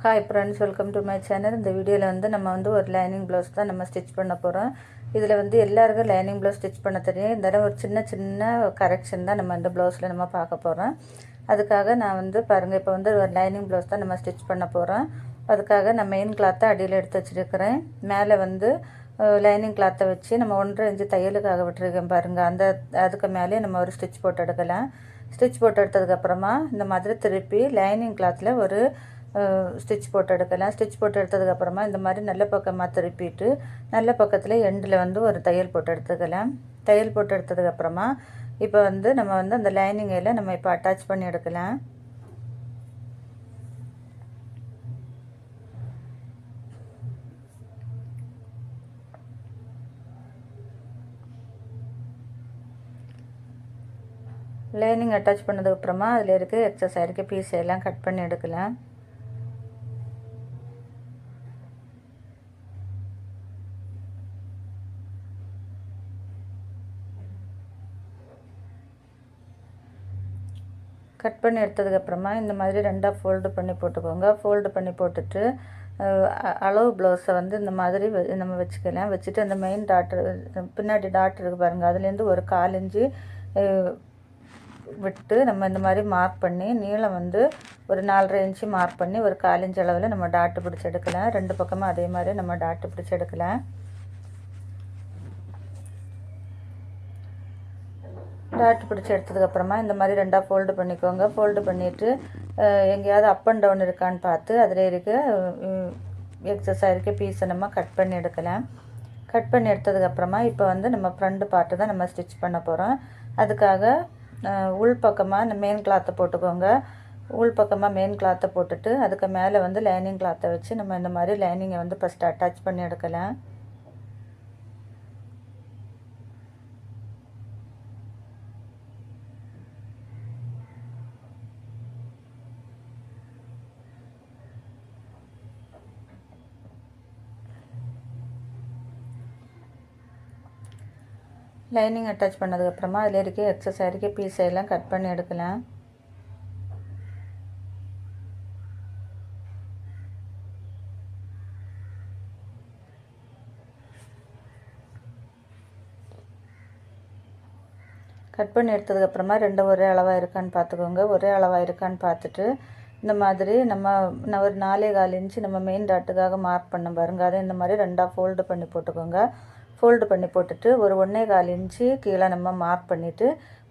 Hi friends, welcome to my channel. இந்த வீடியோவில் வந்து நம்ம ஒரு லைனிங் ப்ளவுஸ் தான் நம்ம ஸ்டிச் பண்ண போகிறோம். இதில் எல்லாருக்கும் லைனிங் ப்ளவுஸ் ஸ்டிச் பண்ண தெரியும். இந்த தடவை ஒரு சின்ன சின்ன கரெக்ஷன் தான் நம்ம இந்த ப்ளவுஸில் நம்ம பார்க்க போகிறோம். அதுக்காக நான் பாருங்கள், இப்போ ஒரு லைனிங் ப்ளவுஸ் தான் நம்ம ஸ்டிச் பண்ண போகிறோம். அதுக்காக நான் மெயின் கிளாத்தை அடியில் எடுத்து வச்சுருக்கிறேன். மேலே லைனிங் கிளாத்தை வச்சு நம்ம 1.5 இன்ச்சு தையலுக்காக விட்டுருக்கேன் பாருங்கள். அதுக்கு மேலே நம்ம ஒரு ஸ்டிச் போட்டு எடுக்கலாம். ஸ்டிச் போட்டு எடுத்ததுக்கப்புறமா இந்த மாதிரி திருப்பி லைனிங் கிளாத்தில் ஒரு ஸ்டிச் போட்டு எடுக்கலாம். ஸ்டிச் போட்டு எடுத்ததுக்கப்புறமா இந்த மாதிரி நல்ல பக்கமாக திருப்பிட்டு நல்ல பக்கத்தில் எண்டில் ஒரு தையல் போட்டு எடுத்துக்கலாம். தையல் போட்டு எடுத்ததுக்கப்புறமா இப்போ நம்ம அந்த லைனிங்கில் நம்ம இப்போ அட்டாச் பண்ணி எடுக்கலாம். லைனிங் அட்டாச் பண்ணதுக்கப்புறமா அதில் இருக்க எக்ஸஸ் ஆகிருக்க பீஸ் எல்லாம் கட் பண்ணி எடுக்கலாம். கட் பண்ணி எடுத்ததுக்கப்புறமா இந்த மாதிரி ரெண்டாக ஃபோல்டு பண்ணி போட்டுக்கோங்க. ஃபோல்டு பண்ணி போட்டுட்டு அளவு ப்ளவுஸை இந்த மாதிரி நம்ம வச்சுக்கலாம். வச்சுட்டு அந்த மெயின் டாட்டு பின்னாடி டாட் இருக்குது பாருங்கள், அதுலேருந்து ஒரு 1/4 இன்ச்சு விட்டு நம்ம இந்த மாதிரி மார்க் பண்ணி நீளம் ஒரு 4.5 இன்ச்சு மார்க் பண்ணி ஒரு 1/4 இன்ச்சு அளவில் நம்ம டாட்டு பிடிச்சி எடுக்கலாம். ரெண்டு பக்கமும் அதே மாதிரி நம்ம டாட்டு பிடிச்சி எடுக்கலாம். டாட் பிடிச்சி எடுத்ததுக்கப்புறமா இந்த மாதிரி ரெண்டாக ஃபோல்டு பண்ணிக்கோங்க. ஃபோல்டு பண்ணிவிட்டு எங்கேயாவது அப் அண்ட் டவுன் இருக்கான்னு பார்த்து அதில் இருக்க எக்ஸஸாக இருக்க பீஸை நம்ம கட் பண்ணி எடுக்கலாம். கட் பண்ணி எடுத்ததுக்கப்புறமா இப்போ நம்ம ஃப்ரண்ட் பார்ட்டு தான் நம்ம ஸ்டிச் பண்ண போகிறோம். அதுக்காக உள் பக்கமாக மெயின் கிளாத்தை போட்டுக்கோங்க. உள் பக்கமாக மெயின் கிளாத்தை போட்டுட்டு அதுக்கு மேலே லைனிங் கிளாத்தை வச்சு நம்ம இந்த மாதிரி லைனிங்கை ஃபஸ்ட்டு அட்டாச் பண்ணி எடுக்கலாம். லைனிங் அட்டாச் பண்ணதுக்கப்புறமா அதில் இருக்க எக்ஸஸ் இருக்க பீஸை எல்லாம் கட் பண்ணி எடுக்கலாம். கட் பண்ணி எடுத்ததுக்கப்புறமா ரெண்டு ஒரே அளவாக இருக்கான்னு பார்த்துக்கோங்க. ஒரே அளவாக இருக்கான்னு பார்த்துட்டு இந்த மாதிரி நான் ஒரு 4.25 இன்ச்சு நம்ம மெயின் டாட்டுக்காக மார்க் பண்ண பாருங்கள், அதை இந்த மாதிரி ரெண்டாக ஃபோல்டு பண்ணி போட்டுக்கோங்க. ஃபோல்டு பண்ணி போட்டுட்டு ஒரு 1.25 இன்ச்சு கீழே நம்ம மார்க் பண்ணிவிட்டு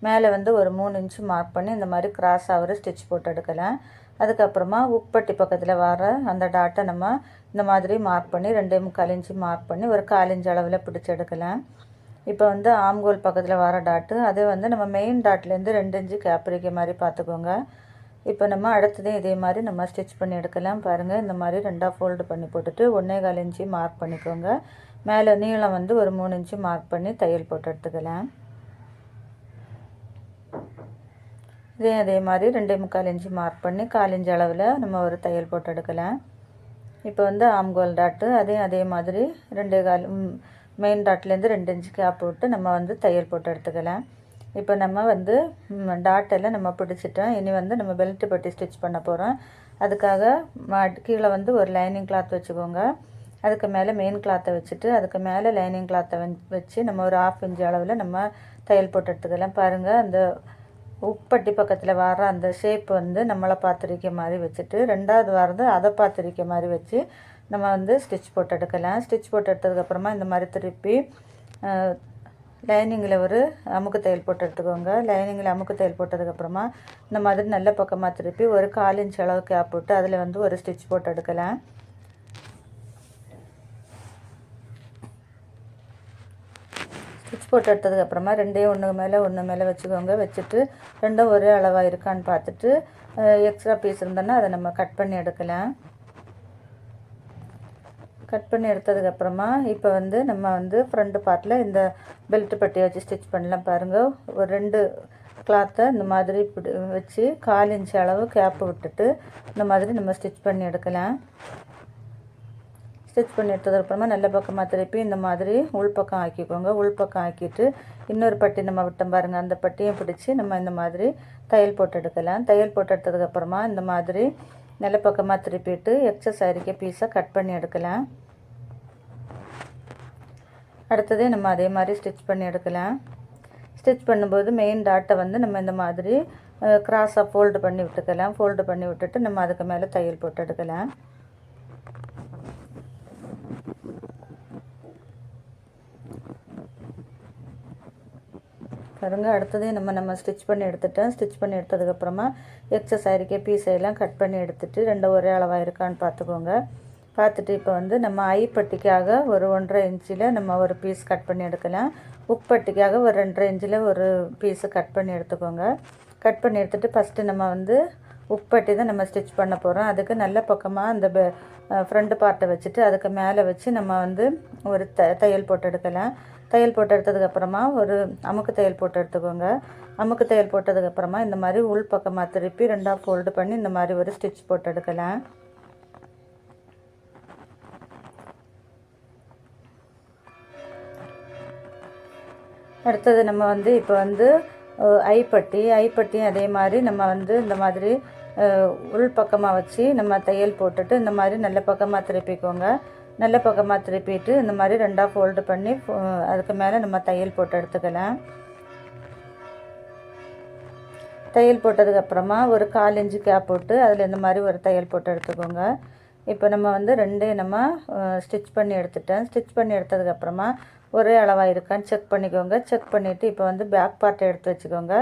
மேலே ஒரு 3 இன்ச்சு மார்க் பண்ணி இந்த மாதிரி கிராஸ் ஆகிற ஸ்டிச் போட்டு எடுக்கலாம். அதுக்கப்புறமா உப்பட்டி பக்கத்தில் வர அந்த டாட்டை நம்ம இந்த மாதிரி மார்க் பண்ணி 2.25 இன்ச்சு மார்க் பண்ணி ஒரு 1/4 இன்ச்சு அளவில் பிடிச்சி எடுக்கலாம். இப்போ ஆம்கோல் பக்கத்தில் வர டாட்டு அதே நம்ம மெயின் டாட்லேருந்து 2 இன்ச்சு கேப் இருக்க மாதிரி பார்த்துக்கோங்க. இப்போ நம்ம அடுத்ததையும் இதே மாதிரி நம்ம ஸ்டிச் பண்ணி எடுக்கலாம். பாருங்கள், இந்த மாதிரி ரெண்டாக ஃபோல்டு பண்ணி போட்டுட்டு 1.25 இன்ச்சு மார்க் பண்ணிக்கோங்க. மேலே நீளம் ஒரு 3 இன்ச்சு மார்க் பண்ணி தையல் போட்டு எடுத்துக்கலாம். அதே மாதிரி 2.25 இன்ச்சு மார்க் பண்ணி 1/4 இன்ச்சு அளவில் நம்ம ஒரு தையல் போட்டு எடுக்கலாம். இப்போ ஆம்கோல் டாட்டு அதே மாதிரி 2.25 மெயின் டாட்லேருந்து 2 இன்ச்சு கேப் விட்டு நம்ம தையல் போட்டு எடுத்துக்கலாம். இப்போ நம்ம டாட்டெல்லாம் நம்ம பிடிச்சிட்டோம். இனி நம்ம பெல்ட் பட்டி ஸ்டிச் பண்ண போகிறோம். அதுக்காக கீழே ஒரு லைனிங் கிளாத் வச்சுக்கோங்க. அதுக்கு மேலே மெயின் கிளாத்தை வச்சுட்டு அதுக்கு மேலே லைனிங் கிளாத்தை வச்சு நம்ம ஒரு 1/2 இன்ச்சு அளவில் நம்ம தையல் போட்டு எடுத்துக்கலாம். பாருங்கள், அந்த உப்பட்டி பக்கத்தில் வர அந்த ஷேப் நம்மளை பார்த்துருக்க மாதிரி வச்சுட்டு ரெண்டாவது வரது அதை பார்த்துருக்க மாதிரி வச்சு நம்ம ஸ்டிச் போட்டு எடுக்கலாம். ஸ்டிச் போட்டு எடுத்ததுக்கப்புறமா இந்த மாதிரி திருப்பி லைனிங்கில் ஒரு அமுக்கு தையல் போட்டு எடுத்துக்கோங்க. லைனிங்கில் அமுக்கு தையல் போட்டதுக்கப்புறமா இந்த மாதிரி நல்ல பக்கமாக திருப்பி ஒரு 1/4 இன்ச்சு அளவு கேப் போட்டு அதில் ஒரு ஸ்டிச் போட்டு எடுக்கலாம். ஸ்டிச் போட்டு எடுத்ததுக்கப்புறமா ரெண்டையும் ஒன்று மேலே வச்சுக்கோங்க. வச்சுட்டு ரெண்டும் ஒரே அளவாக இருக்கான்னு பார்த்துட்டு எக்ஸ்ட்ரா பீஸ் இருந்தோன்னா அதை நம்ம கட் பண்ணி எடுக்கலாம். கட் பண்ணி எடுத்ததுக்கப்புறமா இப்போ நம்ம ஃப்ரண்ட் பார்ட்டில் இந்த பெல்ட் பட்டியை வச்சு ஸ்டிச் பண்ணலாம். பாருங்கள், ஒரு 2 கிளாத்தை இந்த மாதிரி வச்சு 1/4 இன்ச்சு அளவு கேப்பு விட்டுட்டு இந்த மாதிரி நம்ம ஸ்டிச் பண்ணி எடுக்கலாம். ஸ்டிச் பண்ணி எடுத்ததுக்கப்புறமா நல்ல பக்கமாக திருப்பி இந்த மாதிரி உள்பக்கம் ஆக்கிக்கோங்க. உள்பக்கம் ஆக்கிட்டு இன்னொரு பட்டி நம்ம விட்டோம் பாருங்கள், அந்த பட்டியை பிடிச்சி நம்ம இந்த மாதிரி தையல் போட்டு எடுக்கலாம். தையல் போட்டு எடுத்ததுக்கப்புறமா இந்த மாதிரி நல்ல பக்கமாக திருப்பிட்டு எக்ஸஸ் ஆகிருக்க பீஸை கட் பண்ணி எடுக்கலாம். அடுத்ததே நம்ம அதே மாதிரி ஸ்டிச் பண்ணி எடுக்கலாம். ஸ்டிச் பண்ணும்போது மெயின் டாட்டை வந்து நம்ம இந்த மாதிரி கிராஸாக ஃபோல்டு பண்ணி விட்டுக்கலாம். ஃபோல்டு பண்ணி விட்டுட்டு நம்ம அதுக்கு மேலே தையல் போட்டு எடுக்கலாம். பாருங்க, அடுத்ததே நம்ம ஸ்டிச் பண்ணி எடுத்துட்டோம். ஸ்டிச் பண்ணி எடுத்ததுக்கப்புறமா எக்ஸஸ் ஆகிருக்க பீஸையெல்லாம் கட் பண்ணி எடுத்துட்டு ரெண்டும் ஒரே அளவாக இருக்கான்னு பார்த்துக்கோங்க. பார்த்துட்டு இப்போ வந்து நம்ம ஐப்பட்டிக்காக ஒரு 1.5 இன்ச்சில் நம்ம ஒரு பீஸ் கட் பண்ணி எடுக்கலாம். உப்பட்டிக்காக ஒரு 2.5 இன்ச்சில் ஒரு பீஸு கட் பண்ணி எடுத்துக்கோங்க. கட் பண்ணி எடுத்துகிட்டு ஃபஸ்ட்டு நம்ம வந்து உப்பட்டி தான் நம்ம ஸ்டிச் பண்ண போகிறோம். அதுக்கு நல்ல பக்கமாக அந்த ஃப்ரண்ட் பார்ட்டை வச்சுட்டு அதுக்கு மேலே வச்சு நம்ம வந்து ஒரு தையல் போட்டு எடுக்கலாம். தையல் போட்டு எடுத்ததுக்கப்புறமா ஒரு அமுக்கு தையல் போட்டு எடுத்துக்கோங்க. அமுக்கு தையல் போட்டதுக்கப்புறமா இந்த மாதிரி உள் பக்கமாக திருப்பி 2ஆக ஃபோல்டு பண்ணி இந்த மாதிரி ஒரு ஸ்டிச் போட்டு எடுக்கலாம். அடுத்தது நம்ம வந்து இப்போ வந்து ஐப்பட்டியும் அதே மாதிரி நம்ம வந்து இந்த மாதிரி உள் பக்கமாக வச்சு நம்ம தையல் போட்டுட்டு இந்த மாதிரி நல்ல பக்கமாக திருப்பிக்கோங்க. நல்ல பக்கமாக திருப்பிட்டு இந்த மாதிரி 2ஆக ஃபோல்டு பண்ணி அதுக்கு மேலே நம்ம தையல் போட்டு எடுத்துக்கலாம். தையல் போட்டதுக்கப்புறமா ஒரு 1/4 இன்ச்சு கேப் போட்டு அதில் இந்த மாதிரி ஒரு தையல் போட்டு எடுத்துக்கோங்க. இப்போ நம்ம வந்து 2 நம்ம ஸ்டிச் பண்ணி எடுத்துட்டேன். ஸ்டிச் பண்ணி எடுத்ததுக்கப்புறமா ஒரே அளவாக இருக்கான்னு செக் பண்ணிக்கோங்க. செக் பண்ணிவிட்டு இப்போ வந்து பேக் பார்ட்டை எடுத்து வச்சுக்கோங்க.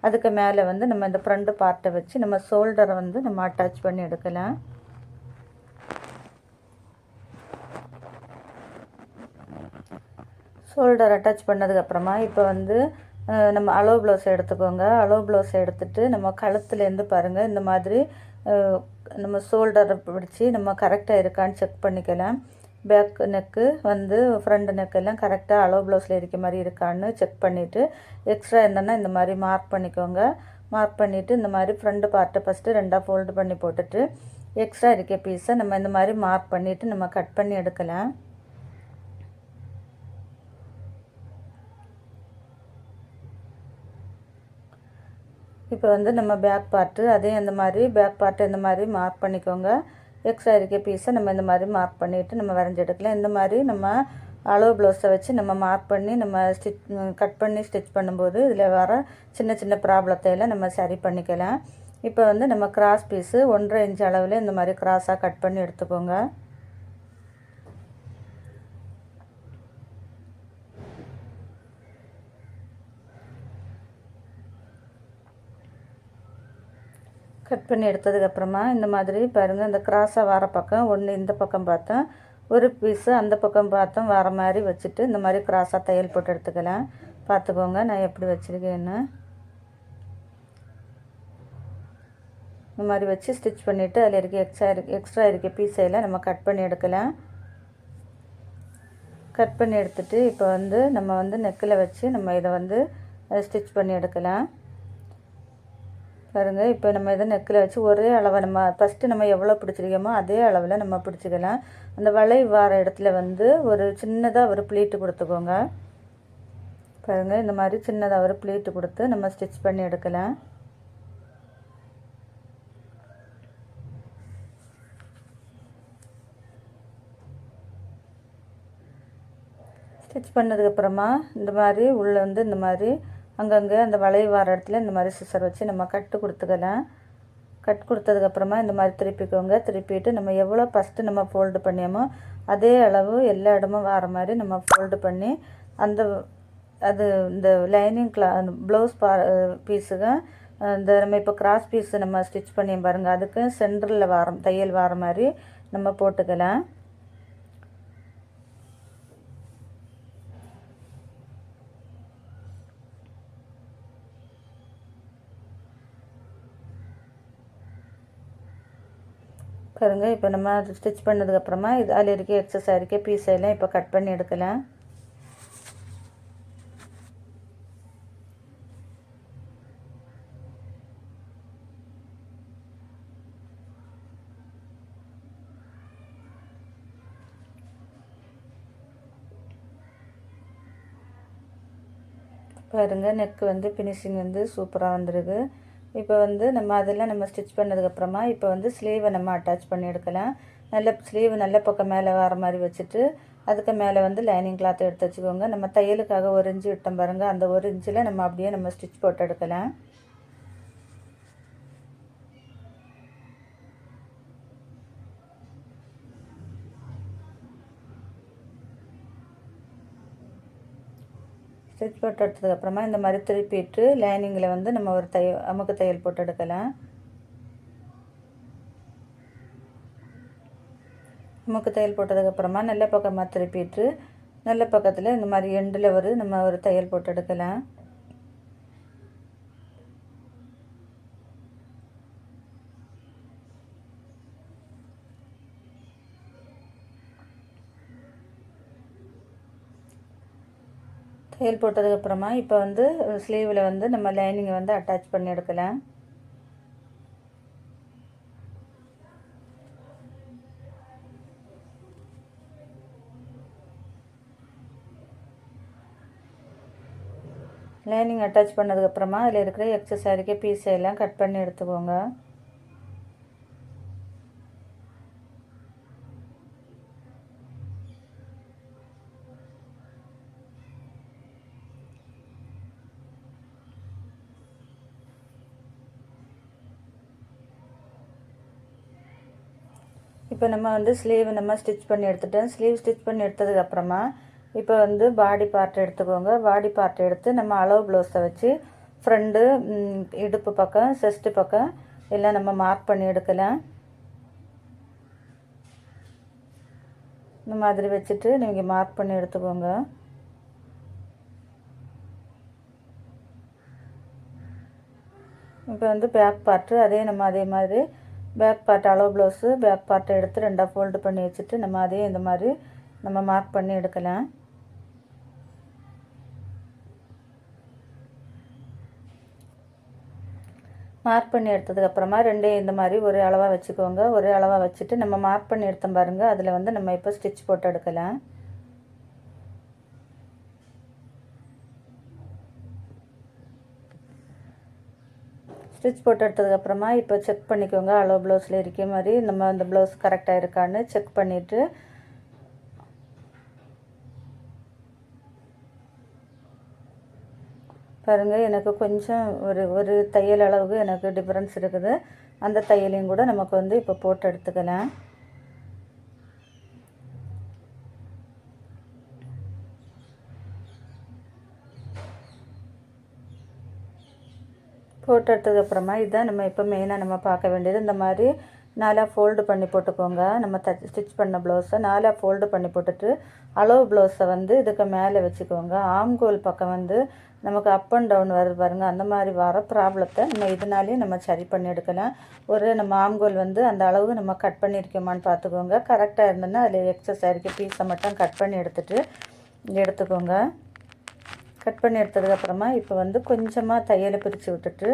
அதுக்கு மேலே வந்து நம்ம இந்த ஃப்ரண்ட் பார்ட்டை வச்சு நம்ம ஷோல்டரை வந்து நம்ம அட்டாச் பண்ணி எடுக்கலாம். ஷோல்டர் அட்டாச் பண்ணதுக்கப்புறமா இப்போ வந்து நம்ம அளவு ப்ளவுஸ் எடுத்துக்கோங்க. அளவு ப்ளவுஸ் எடுத்துகிட்டு நம்ம கழுத்துலேருந்து பாருங்கள் இந்த மாதிரி நம்ம ஷோல்டரை பிடிச்சி நம்ம கரெக்டாக இருக்கான்னு செக் பண்ணிக்கலாம். பேக் நெக்கு வந்து ஃப்ரண்ட் நெக்கெல்லாம் கரெக்டாக அளவு ப்ளவுஸில் இருக்க மாதிரி இருக்கான்னு செக் பண்ணிவிட்டு எக்ஸ்ட்ரா என்னென்னா இந்த மாதிரி மார்க் பண்ணிக்கோங்க. மார்க் பண்ணிவிட்டு இந்த மாதிரி ஃப்ரண்ட் பார்ட்டை ஃபஸ்ட்டு 2ஆக ஃபோல்டு பண்ணி போட்டுட்டு எக்ஸ்ட்ரா இருக்க பீஸை நம்ம இந்த மாதிரி மார்க் பண்ணிவிட்டு நம்ம கட் பண்ணி எடுக்கலாம். இப்போ வந்து நம்ம பேக் பார்ட்டு அதே அந்த மாதிரி பேக் பார்ட்டு இந்த மாதிரி மார்க் பண்ணிக்கோங்க. எக்ஸ்ட்ரா இருக்க பீஸை நம்ம இந்த மாதிரி மார்க் பண்ணிவிட்டு நம்ம வரைஞ்சி எடுக்கலாம். இந்த மாதிரி நம்ம அளவு ப்ளவுஸை வச்சு நம்ம மார்க் பண்ணி நம்ம கட் பண்ணி ஸ்டிச் பண்ணும்போது இதில் வர சின்ன சின்ன ப்ராப்ளத்தை எல்லாம் நம்ம சரி பண்ணிக்கலாம். இப்போ வந்து நம்ம கிராஸ் பீஸு 1.5 இன்ச் அளவில் இந்த மாதிரி கிராஸாக கட் பண்ணி எடுத்துக்கோங்க. கட் பண்ணி எடுத்ததுக்கப்புறமா இந்த மாதிரி பாருங்கள், இந்த கிராஸாக வர பக்கம் ஒன்று இந்த பக்கம் பார்த்தோம், ஒரு பீஸு அந்த பக்கம் பார்த்தோம் வர மாதிரி வச்சுட்டு இந்த மாதிரி கிராஸாக தையல் போட்டு எடுத்துக்கலாம். பார்த்துக்கோங்க நான் எப்படி வச்சுருக்கேன்னு. இந்த மாதிரி வச்சு ஸ்டிச் பண்ணிவிட்டு அதில் இருக்க எக்ஸ்ட்ரா இருக்க பீஸையெல்லாம் நம்ம கட் பண்ணி எடுக்கலாம். கட் பண்ணி எடுத்துகிட்டு இப்போ வந்து நம்ம வந்து நெக்கில் வச்சு நம்ம இதை வந்து ஸ்டிச் பண்ணி எடுக்கலாம். பாருங்கள், இப்போ நம்ம இதை நெக்கில் வச்சு ஒரே அளவை நம்ம ஃபஸ்ட்டு நம்ம எவ்வளோ பிடிச்சிருக்கோமோ அதே அளவில் நம்ம பிடிச்சிக்கலாம். அந்த வளைவு வார இடத்துல வந்து ஒரு சின்னதாக ஒரு ப்ளீட்டு கொடுத்துக்கோங்க. பாருங்கள், இந்த மாதிரி சின்னதாக ஒரு ப்ளீட்டு கொடுத்து நம்ம ஸ்டிச் பண்ணி எடுக்கலாம். ஸ்டிச் பண்ணதுக்கப்புறமா இந்த மாதிரி உள்ளே வந்து இந்த மாதிரி அங்கங்கே அந்த வளைவு வர இடத்துல இந்த மாதிரி சிசர் வச்சு நம்ம கட்டு கொடுத்துக்கலாம். கட் கொடுத்ததுக்கப்புறமா இந்த மாதிரி திருப்பிக்கோங்க. திருப்பிட்டு நம்ம எவ்வளோ ஃபஸ்ட்டு நம்ம ஃபோல்டு பண்ணியோமோ அதே அளவு எல்லா இடமும் வர மாதிரி நம்ம ஃபோல்டு பண்ணி அது இந்த லைனிங் ப்ளவுஸ் பீஸுக்கு இந்த நம்ம இப்போ கிராஸ் பீஸு நம்ம ஸ்டிச் பண்ணி பாருங்கள், அதுக்கு சென்டரில் தையல் வர மாதிரி நம்ம போட்டுக்கலாம். பாருங்கள், இப்போ நம்ம ஸ்டிச் பண்ணதுக்கப்புறமா அதில் இருக்க எக்ஸஸ் இருக்க பீஸெல்லாம் இப்போ கட் பண்ணி எடுக்கலாம். பாருங்கள், நெக்கு வந்து ஃபினிஷிங் வந்து சூப்பராக வந்துருக்கு. இப்போ வந்து நம்ம அதெல்லாம் நம்ம ஸ்டிச் பண்ணதுக்கப்புறமா இப்போ வந்து ஸ்லீவை நம்ம அட்டாச் பண்ணி எடுக்கலாம். ஸ்லீவ் நல்ல பக்கம் மேலே வர மாதிரி வச்சுட்டு அதுக்கு மேலே வந்து லைனிங் கிளாத் எடுத்து வச்சுக்கோங்க. நம்ம தையலுக்காக 1 இன்ச்சு விட்டோம் பாருங்கள், அந்த 1 இன்ச்சில் நம்ம அப்படியே நம்ம ஸ்டிச் போட்டு எடுக்கலாம். ஸ்டிச் போட்டு எடுத்ததுக்கப்புறமா இந்த மாதிரி திருப்பிட்டு லைனிங்கில் வந்து நம்ம ஒரு அமுக்கு தையல் போட்டு எடுக்கலாம். அமுக்கு தையல் போட்டதுக்கப்புறமா நல்ல பக்கமாக திருப்பிட்டு நல்ல பக்கத்தில் இந்த மாதிரி எண்டில் நம்ம ஒரு தையல் போட்டு எடுக்கலாம். தையல் போட்டதுக்கப்புறமா இப்போ வந்து ஸ்லீவில் வந்து நம்ம லைனிங்கை வந்து அட்டாச் பண்ணி எடுக்கலாம். லைனிங் அட்டாச் பண்ணதுக்கப்புறமா அதில் இருக்கிற எக்ஸஸ் சாரிக்கு பீஸை எல்லாம் கட் பண்ணி எடுத்துக்கோங்க. இப்போ நம்ம வந்து ஸ்லீவ் நம்ம ஸ்டிச் பண்ணி எடுத்துட்டோம். ஸ்லீவ் ஸ்டிச் பண்ணி எடுத்ததுக்கப்புறமா இப்போ வந்து பாடி பார்ட் எடுத்துக்கோங்க. பாடி பார்ட் எடுத்து நம்ம அளவு ப்ளவுஸை வச்சு ஃப்ரண்ட்டு, இடுப்பு பக்கம், செஸ்ட்டு பக்கம் எல்லாம் நம்ம மார்க் பண்ணி எடுக்கலாம். இந்த மாதிரி வச்சுட்டு நீங்கள் மார்க் பண்ணி எடுத்துக்கோங்க. இப்போ வந்து பேக் பார்ட்டு அதே மாதிரி பேக் பார்ட் அளவு ப்ளவுஸு பேக் பார்ட்டை எடுத்து 2ஆக ஃபோல்டு பண்ணி வச்சுட்டு நம்ம அதே இந்த மாதிரி நம்ம மார்க் பண்ணி எடுக்கலாம். மார்க் பண்ணி எடுத்ததுக்கப்புறமா ரெண்டையும் இந்த மாதிரி ஒரே அளவாக வச்சுக்கோங்க. ஒரே அளவாக வச்சுட்டு நம்ம மார்க் பண்ணி எடுத்தோம் பாருங்கள், அதில் வந்து நம்ம இப்போ ஸ்டிச் போட்டு எடுக்கலாம். ஸ்டிச் போட்டு எடுத்ததுக்கப்புறமா இப்போ செக் பண்ணிக்கோங்க. அளவு ப்ளவுஸில் இருக்க மாதிரி நம்ம அந்த ப்ளவுஸ் கரெக்டாக இருக்கான்னு செக் பண்ணிவிட்டு பாருங்கள், எனக்கு கொஞ்சம் ஒரு தையல் அளவுக்கு எனக்கு டிஃப்ரென்ஸ் இருக்குது. அந்த தையலையும் கூட நமக்கு வந்து இப்போ போட்டு எடுத்துக்கலாம். போட்டு எடுத்ததுக்கப்புறமா இதுதான் நம்ம இப்போ மெயினாக நம்ம பார்க்க வேண்டியது. இந்த மாதிரி 4ஆக ஃபோல்டு பண்ணி போட்டுக்கோங்க. நம்ம ஸ்டிச் பண்ண ப்ளவுஸை 4ஆக ஃபோல்டு பண்ணி போட்டுட்டு அளவு ப்ளவுஸை வந்து இதுக்கு மேலே வச்சுக்கோங்க. ஆம்கோல் பக்கம் வந்து நமக்கு அப் அண்ட் டவுன் வருது பாருங்கள், அந்த மாதிரி வர ப்ராப்ளத்தை நம்ம இதனாலேயும் நம்ம சரி பண்ணி எடுக்கலாம். நம்ம ஆம்கோல் வந்து அந்த அளவு நம்ம கட் பண்ணியிருக்கோமான்னு பார்த்துக்கோங்க. கரெக்டாக இருந்ததுன்னா அதில் எக்ஸஸ் ஆகிருக்க பீஸை மட்டும் கட் பண்ணி எடுத்துக்கோங்க. கட் பண்ணி எடுத்ததுக்கப்புறமா இப்போ வந்து கொஞ்சமாக தையலை பிரித்து விட்டுட்டு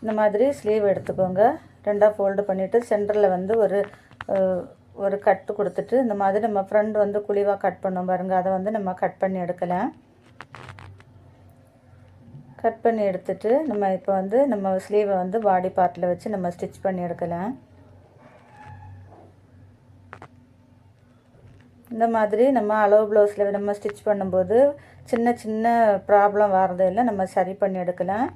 இந்த மாதிரி ஸ்லீவ் எடுத்துக்கோங்க. 2ஆக ஃபோல்டு பண்ணிவிட்டு சென்டரில் வந்து ஒரு கட்டு கொடுத்துட்டு இந்த மாதிரி நம்ம ஃப்ரண்ட் வந்து குழிவாக கட் பண்ணோம் பாருங்கள், அதை வந்து நம்ம கட் பண்ணி எடுக்கலாம். கட் பண்ணி எடுத்துட்டு நம்ம இப்போ வந்து நம்ம ஸ்லீவை வந்து பாடி பார்ட்டில் வச்சு நம்ம ஸ்டிச் பண்ணி எடுக்கலாம். இந்த மாதிரி நம்ம அளவு ப்ளவுஸில் நம்ம ஸ்டிச் பண்ணும்போது சின்ன சின்ன ப்ராப்ளம் வரதெல்லாம் நம்ம சரி பண்ணி எடுக்கலாம்.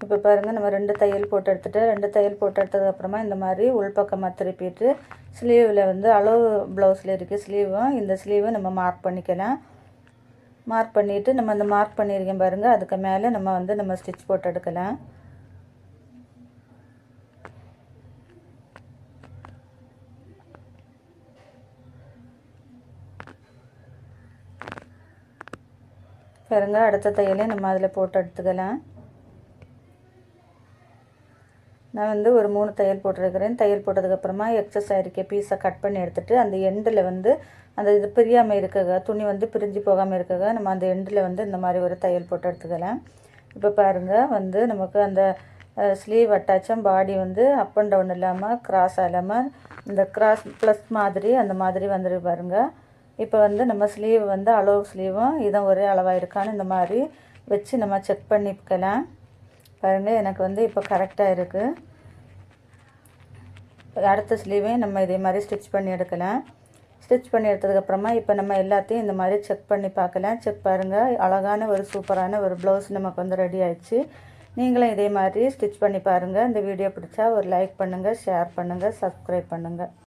இப்போ பாருங்கள், நம்ம 2 தையல் போட்டு எடுத்ததுக்கப்புறமா இந்த மாதிரி உள்பக்கமாக திருப்பிட்டு ஸ்லீவில் வந்து அளவு ப்ளவுஸில் இருக்க ஸ்லீவும் இந்த ஸ்லீவும் நம்ம மார்க் பண்ணிக்கலாம். மார்க் பண்ணிவிட்டு நம்ம அந்த மார்க் பண்ணியிருக்கேன் பாருங்கள், அதுக்கு மேலே நம்ம ஸ்டிச் போட்டு எடுக்கலாம். பாருங்கள், அடுத்த தையலே நம்ம அதில் போட்டு எடுத்துக்கலாம். நான் வந்து ஒரு 3 தையல் போட்டிருக்கிறேன். தையல் போட்டதுக்கப்புறமா எக்ஸஸ் ஆகிருக்க பீஸை கட் பண்ணி எடுத்துகிட்டு அந்த எண்டில் வந்து அந்த இது பிரியாமல் இருக்கங்க, துணி வந்து பிரிஞ்சு போகாமல் இருக்கங்க, நம்ம அந்த எண்டில் வந்து இந்த மாதிரி ஒரு தையல் போட்டு எடுத்துக்கலாம். இப்போ பாருங்கள் வந்து நமக்கு அந்த ஸ்லீவ் அட்டாச்சும் பாடி வந்து அப் அண்ட் டவுன் இல்லாமல் கிராஸ் இல்லாமல் இந்த கிராஸ் ப்ளஸ் மாதிரி அந்த மாதிரி வந்துட்டு பாருங்கள். இப்போ வந்து நம்ம ஸ்லீவ் வந்து அளவு ஸ்லீவும் இதான் ஒரே அளவாக இருக்கான்னு இந்த மாதிரி வச்சு நம்ம செக் பண்ணிக்கலாம். பாருங்கள் எனக்கு வந்து இப்போ கரெக்டாக இருக்குது. அடுத்த ஸ்லீவையும் நம்ம இதே மாதிரி ஸ்டிச் பண்ணி எடுக்கலாம். ஸ்டிச் பண்ணி எடுத்ததுக்கப்புறமா இப்போ நம்ம எல்லாத்தையும் இந்த மாதிரி செக் பண்ணி பார்க்கலாம். செக் பாருங்கள், அழகான ஒரு சூப்பரான ஒரு ப்ளவுஸ் நமக்கு வந்து ரெடி ஆயிடுச்சு. நீங்களும் இதே மாதிரி ஸ்டிச் பண்ணி பாருங்கள். இந்த வீடியோ பிடிச்சா ஒரு லைக் பண்ணுங்கள், ஷேர் பண்ணுங்கள், சப்ஸ்கிரைப் பண்ணுங்கள்.